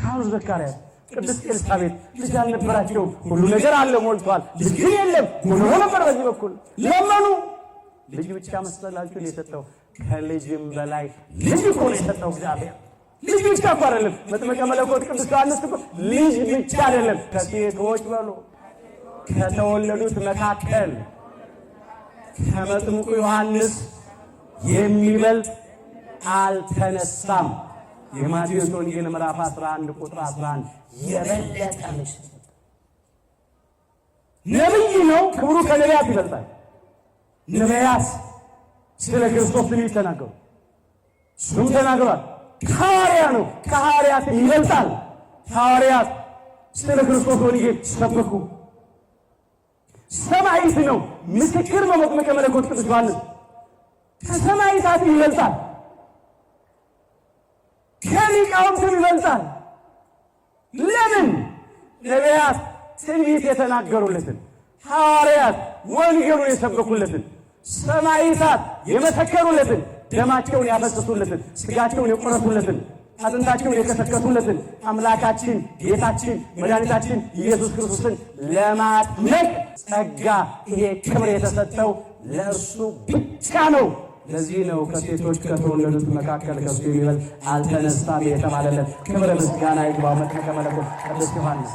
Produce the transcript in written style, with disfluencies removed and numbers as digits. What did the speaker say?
ካህኑ ዘካርያስ ቅድስት ኤልሳቤጥ ልጅ አልነበራቸውም። ሁሉ ነገር አለ ሞልቷል፣ ልጅ ግን የለም። ሆኖ ነበር በዚህ በኩል ለመኑ። ልጅ ብቻ መሰላችሁ የሰጠው? ከልጅም በላይ ልጅ እኮ ነው የሰጠው እግዚአብሔር። ልጅ ብቻ እኮ አይደለም። መጥምቀ መለኮት ቅዱስ ዮሐንስ እኮ ልጅ ብቻ አይደለም፣ ከሴቶች በሉ ከተወለዱት መካከል ከመጥምቁ ዮሐንስ የሚበልጥ አልተነሳም። የማቴዎስ ወንጌል ምዕራፍ 11 ቁጥር 11 የበለጠ ልጅ ነብይ ነው። ክብሩ ከነቢያት ይበልጣል። ነቢያት ስለ ክርስቶስ ትንቢት ተናገሩ፣ እሱም ተናግሯል። ሐዋርያ ነው፣ ከሐዋርያት ይበልጣል። ሐዋርያት ስለ ክርስቶስ ወንጌል ሰበኩ። ሰማዕት ነው፣ ምስክር ነው። መጥምቀ መለኮት ቅዱስ ዮሐንስ ከሰማዕታት ይበልጣል፣ ከሊቃውንትም ይበልጣል። ለምን? ነቢያት ትንቢት የተናገሩለትን፣ ሐዋርያት ወንጌሉን የሰበኩለትን፣ ሰማዕታት የመሰከሩለትን፣ ደማቸውን ያፈሰሱለትን፣ ሥጋቸውን የቆረሱለትን፣ አጥንታቸውን የከሰከሱለትን አምላካችን ጌታችን መድኃኒታችን ኢየሱስ ክርስቶስን ለማጥመቅ ጸጋ ይሄ ክብር የተሰጠው ለእርሱ ብቻ ነው። ለዚህ ነው ከሴቶች ከተወለዱት መካከል ከሱ የሚበልጥ አልተነሳም የተባለለት። ክብረ ምስጋና ይግባው መጥምቀ መለኮት ቅዱስ ዮሐንስ።